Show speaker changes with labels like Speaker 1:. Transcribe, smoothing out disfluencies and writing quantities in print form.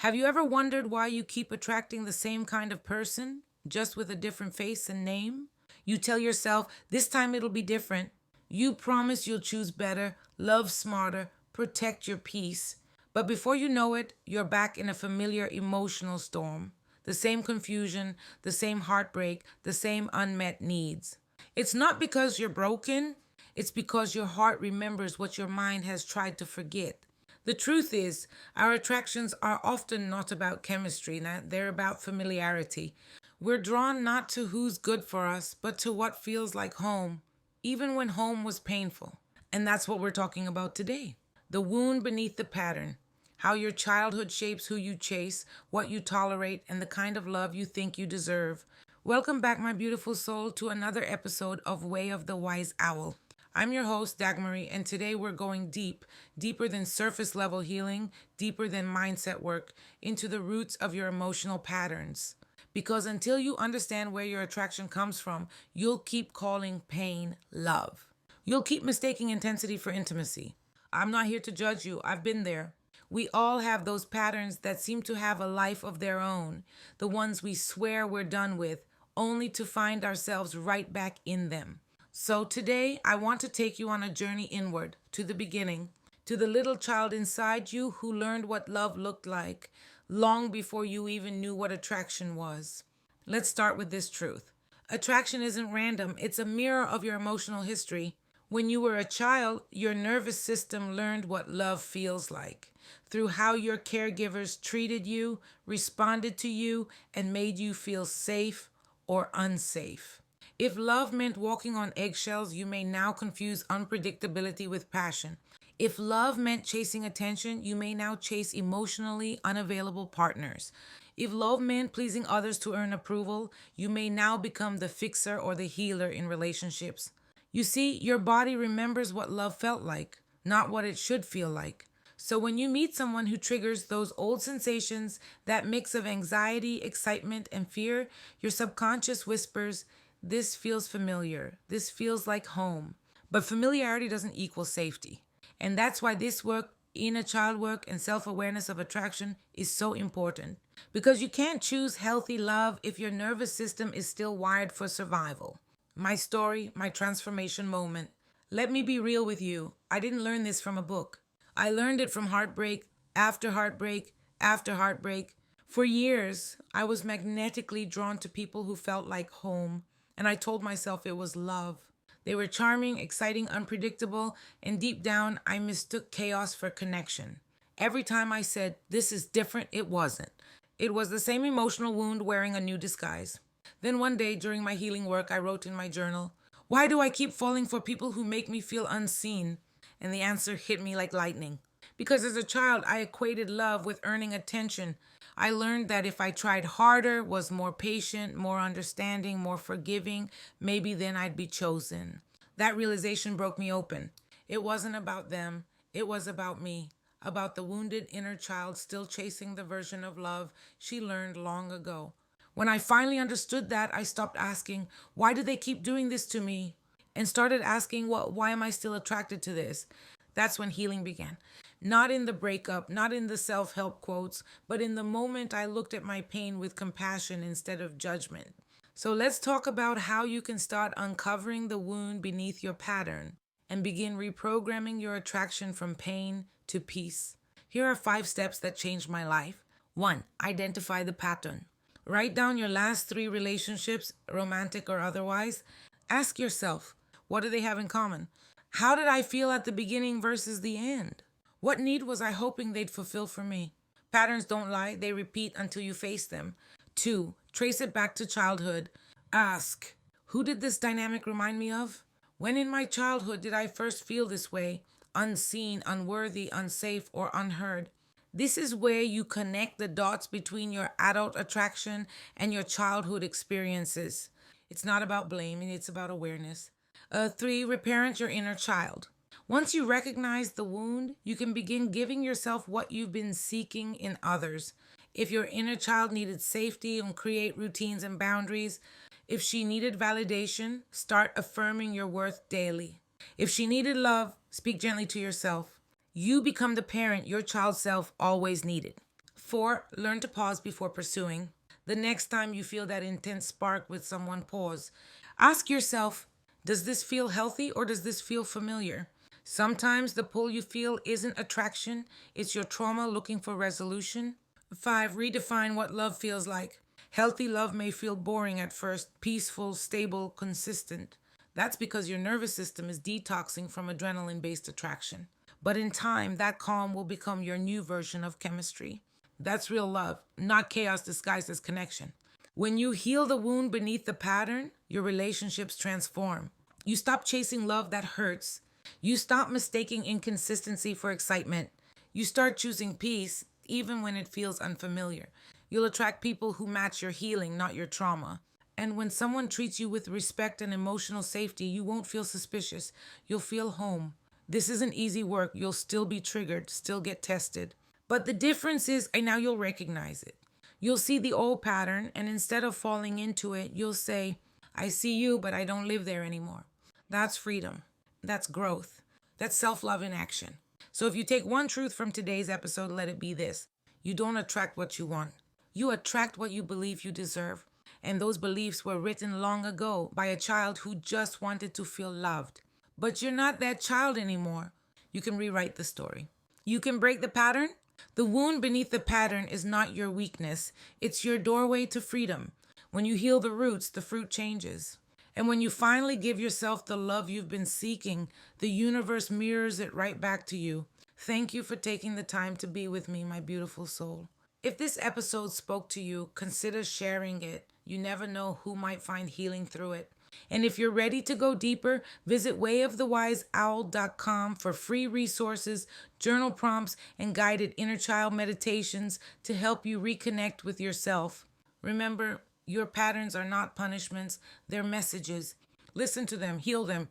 Speaker 1: Have you ever wondered why you keep attracting the same kind of person, just with a different face and name? You tell yourself, this time it'll be different. You promise you'll choose better, love smarter, protect your peace. But before you know it, you're back in a familiar emotional storm. The same confusion, the same heartbreak, the same unmet needs. It's not because you're broken, it's because your heart remembers what your mind has tried to forget. The truth is, our attractions are often not about chemistry, they're about familiarity. We're drawn not to who's good for us, but to what feels like home, even when home was painful. And that's what we're talking about today. The wound beneath the pattern. How your childhood shapes who you chase, what you tolerate, and the kind of love you think you deserve. Welcome back, my beautiful soul, to another episode of Way of the Wise Owl. I'm your host, Dagmary, and today we're going deep, deeper than surface level healing, deeper than mindset work, into the roots of your emotional patterns. Because until you understand where your attraction comes from, you'll keep calling pain love. You'll keep mistaking intensity for intimacy. I'm not here to judge you, I've been there. We all have those patterns that seem to have a life of their own, the ones we swear we're done with, only to find ourselves right back in them. So today, I want to take you on a journey inward, to the beginning, to the little child inside you who learned what love looked like long before you even knew what attraction was. Let's start with this truth. Attraction isn't random, it's a mirror of your emotional history. When you were a child, your nervous system learned what love feels like through how your caregivers treated you, responded to you, and made you feel safe or unsafe. If love meant walking on eggshells, you may now confuse unpredictability with passion. If love meant chasing attention, you may now chase emotionally unavailable partners. If love meant pleasing others to earn approval, you may now become the fixer or the healer in relationships. You see, your body remembers what love felt like, not what it should feel like. So when you meet someone who triggers those old sensations, that mix of anxiety, excitement, and fear, your subconscious whispers, this feels familiar. This feels like home. But familiarity doesn't equal safety. And that's why this work, inner child work, and self-awareness of attraction is so important. Because you can't choose healthy love if your nervous system is still wired for survival. My story, my transformation moment. Let me be real with you. I didn't learn this from a book. I learned it from heartbreak, after heartbreak, after heartbreak. For years, I was magnetically drawn to people who felt like home, and I told myself it was love. They were charming, exciting, unpredictable, and deep down, I mistook chaos for connection. Every time I said, this is different, it wasn't. It was the same emotional wound wearing a new disguise. Then one day during my healing work, I wrote in my journal, why do I keep falling for people who make me feel unseen? And the answer hit me like lightning. Because as a child, I equated love with earning attention. I learned that if I tried harder, was more patient, more understanding, more forgiving, maybe then I'd be chosen. That realization broke me open. It wasn't about them. It was about me. About the wounded inner child still chasing the version of love she learned long ago. When I finally understood that, I stopped asking, why do they keep doing this to me? And started asking, why am I still attracted to this? That's when healing began. Not in the breakup, not in the self-help quotes, but in the moment I looked at my pain with compassion instead of judgment. So let's talk about how you can start uncovering the wound beneath your pattern and begin reprogramming your attraction from pain to peace. Here are 5 steps that changed my life. 1. Identify the pattern. Write down your last 3 relationships, romantic or otherwise. Ask yourself, what do they have in common? How did I feel at the beginning versus the end? What need was I hoping they'd fulfill for me? Patterns don't lie, they repeat until you face them. 2. Trace it back to childhood. Ask, who did this dynamic remind me of? When in my childhood did I first feel this way? Unseen, unworthy, unsafe, or unheard? This is where you connect the dots between your adult attraction and your childhood experiences. It's not about blaming, it's about awareness. 3. Reparent your inner child. Once you recognize the wound, you can begin giving yourself what you've been seeking in others. If your inner child needed safety and create routines and boundaries, if she needed validation, start affirming your worth daily. If she needed love, speak gently to yourself. You become the parent your child self always needed. 4, learn to pause before pursuing. The next time you feel that intense spark with someone, pause. Ask yourself, does this feel healthy or does this feel familiar? Sometimes the pull you feel isn't attraction, it's your trauma looking for resolution. 5, redefine what love feels like. Healthy love may feel boring at first, peaceful, stable, consistent. That's because your nervous system is detoxing from adrenaline based attraction. But in time, that calm will become your new version of chemistry. That's real love, not chaos disguised as connection. When you heal the wound beneath the pattern, your relationships transform. You stop chasing love that hurts. You stop mistaking inconsistency for excitement. You start choosing peace, even when it feels unfamiliar. You'll attract people who match your healing, not your trauma. And when someone treats you with respect and emotional safety, you won't feel suspicious. You'll feel home. This isn't easy work. You'll still be triggered, still get tested. But the difference is, and now you'll recognize it. You'll see the old pattern, and instead of falling into it, you'll say, I see you, but I don't live there anymore. That's freedom. That's growth. That's self-love in action. So if you take one truth from today's episode, let it be this. You don't attract what you want. You attract what you believe you deserve. And those beliefs were written long ago by a child who just wanted to feel loved. But you're not that child anymore. You can rewrite the story. You can break the pattern. The wound beneath the pattern is not your weakness. It's your doorway to freedom. When you heal the roots, the fruit changes. And when you finally give yourself the love you've been seeking, the universe mirrors it right back to you. Thank you for taking the time to be with me, my beautiful soul. If this episode spoke to you, consider sharing it. You never know who might find healing through it. And if you're ready to go deeper, visit wayofthewiseowl.com for free resources, journal prompts, and guided inner child meditations to help you reconnect with yourself. Remember, your patterns are not punishments, they're messages. Listen to them, heal them,